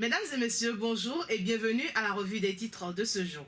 Mesdames et messieurs, bonjour et bienvenue à la revue des titres de ce jour.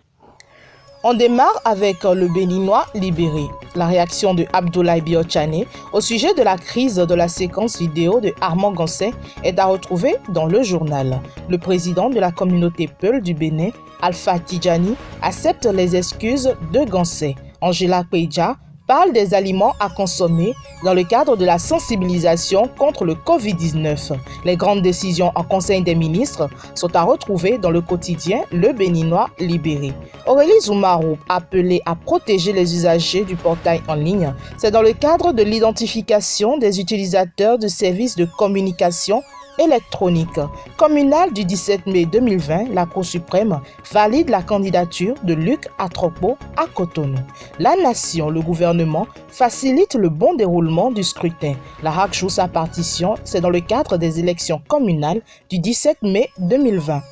On démarre avec le Béninois libéré. La réaction de Abdoulaye Biotchane au sujet de la crise de la séquence vidéo de Armand Gansé est à retrouver dans le journal. Le président de la communauté Peul du Bénin, Alpha Tidjani, accepte les excuses de Gansé. Angela Peidja parle des aliments à consommer dans le cadre de la sensibilisation contre le Covid-19. Les grandes décisions en Conseil des ministres sont à retrouver dans le quotidien Le Béninois libéré. Aurélie Zoumarou appelée à protéger les usagers du portail en ligne. C'est dans le cadre de l'identification des utilisateurs de services de communication électronique communale du 17 mai 2020, la Cour suprême valide la candidature de Luc Atropo à Cotonou. La nation, le gouvernement, facilite le bon déroulement du scrutin. La RAC joue sa partition, c'est dans le cadre des élections communales du 17 mai 2020.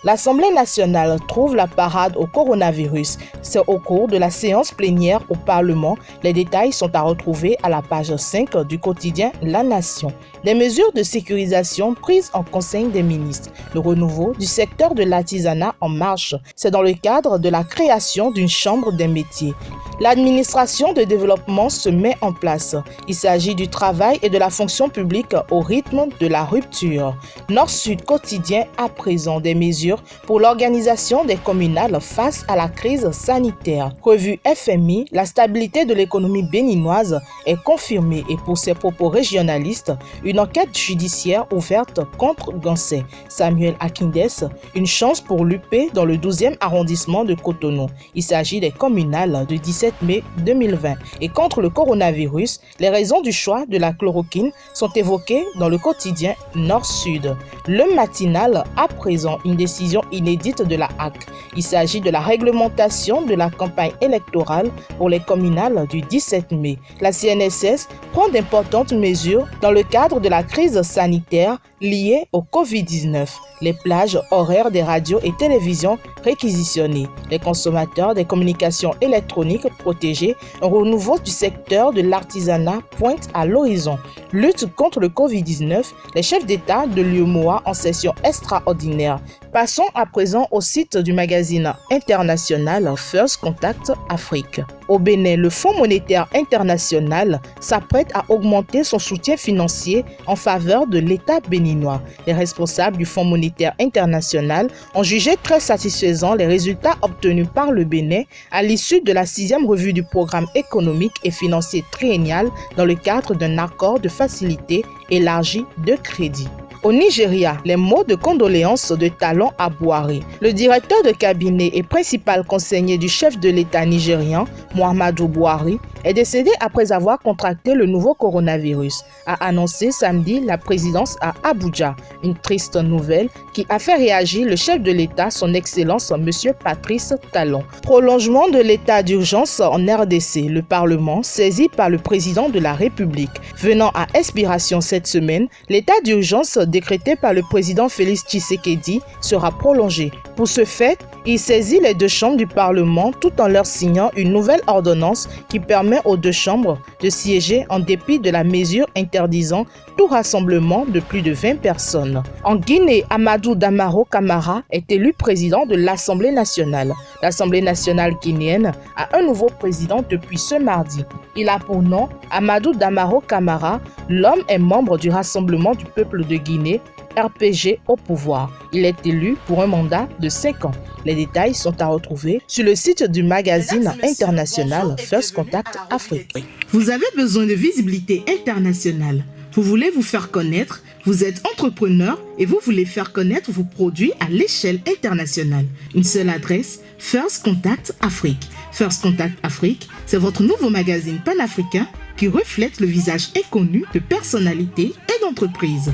L'Assemblée nationale trouve la parade au coronavirus. C'est au cours de la séance plénière au Parlement. Les détails sont à retrouver à la page 5 du quotidien La Nation. Des mesures de sécurisation prises en Conseil des ministres. Le renouveau du secteur de l'artisanat en marche. C'est dans le cadre de la création d'une chambre des métiers. L'administration de développement se met en place. Il s'agit du travail et de la fonction publique au rythme de la rupture. Nord-Sud quotidien à présent des mesures pour l'organisation des communales face à la crise sanitaire. Revue FMI, la stabilité de l'économie béninoise est confirmée et pour ses propos régionalistes, une enquête judiciaire ouverte contre Gansé. Samuel Akindes, une chance pour l'UP dans le 12e arrondissement de Cotonou. Il s'agit des communales du 17 mai 2020. Et contre le coronavirus, les raisons du choix de la chloroquine sont évoquées dans le quotidien Nord-Sud. Le matinal, à présent, une décision inédite de la HAC. Il s'agit de la réglementation de la campagne électorale pour les communales du 17 mai. La CNSS prend d'importantes mesures dans le cadre de la crise sanitaire liée au Covid-19. Les plages horaires des radios et télévisions réquisitionnées. Les consommateurs des communications électroniques protégés. Un renouveau du secteur de l'artisanat pointe à l'horizon. Lutte contre le Covid-19. Les chefs d'État de l'UEMOA en session extraordinaire. Passons à présent au site du magazine international First Contact Afrique. Au Bénin, le Fonds monétaire international s'apprête à augmenter son soutien financier en faveur de l'État béninois. Les responsables du Fonds monétaire international ont jugé très satisfaisants les résultats obtenus par le Bénin à l'issue de la 6e revue du programme économique et financier triennal dans le cadre d'un accord de facilité élargi de crédit. Au Nigeria, les mots de condoléances de Talon à Bouhari. Le directeur de cabinet et principal conseiller du chef de l'État nigérian, Muhammadu Bouhari, est décédé après avoir contracté le nouveau coronavirus, a annoncé samedi la présidence à Abuja. Une triste nouvelle qui a fait réagir le chef de l'État, son Excellence M. Patrice Talon. Prolongement de l'état d'urgence en RDC, le Parlement, saisi par le président de la République. Venant à expiration cette semaine, l'état d'urgence décrété par le président Félix Tshisekedi sera prolongé. Pour ce fait, il saisit les deux chambres du Parlement tout en leur signant une nouvelle ordonnance qui permet aux deux chambres de siéger en dépit de la mesure interdisant tout rassemblement de plus de 20 personnes. En Guinée, Amadou Damaro Camara est élu président de l'Assemblée nationale. L'Assemblée nationale guinéenne a un nouveau président depuis ce mardi. Il a pour nom Amadou Damaro Camara. L'homme est membre du Rassemblement du peuple de Guinée, RPG au pouvoir. Il est élu pour un mandat de 5 ans. Les détails sont à retrouver sur le site du magazine international First Contact Afrique. Vous avez besoin de visibilité internationale. Vous voulez vous faire connaître, vous êtes entrepreneur et vous voulez faire connaître vos produits à l'échelle internationale. Une seule adresse, First Contact Afrique. First Contact Afrique, c'est votre nouveau magazine panafricain qui reflète le visage inconnu de personnalités et d'entreprises.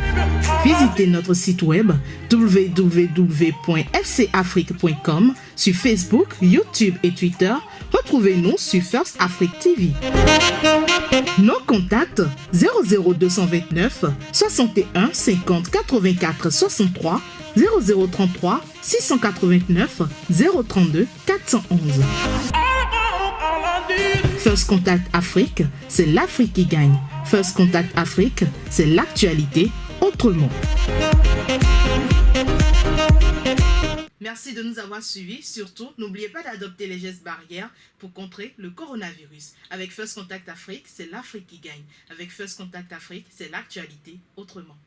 Visitez notre site web www.fcafrique.com sur Facebook, YouTube et Twitter. Retrouvez-nous sur First Afrique TV. Nos contacts 00229 61 50 84 63 0033 689 032 411. First Contact Afrique, c'est l'Afrique qui gagne. First Contact Afrique, c'est l'actualité autrement. Merci de nous avoir suivis. Surtout, n'oubliez pas d'adopter les gestes barrières pour contrer le coronavirus. Avec First Contact Afrique, c'est l'Afrique qui gagne. Avec First Contact Afrique, c'est l'actualité autrement.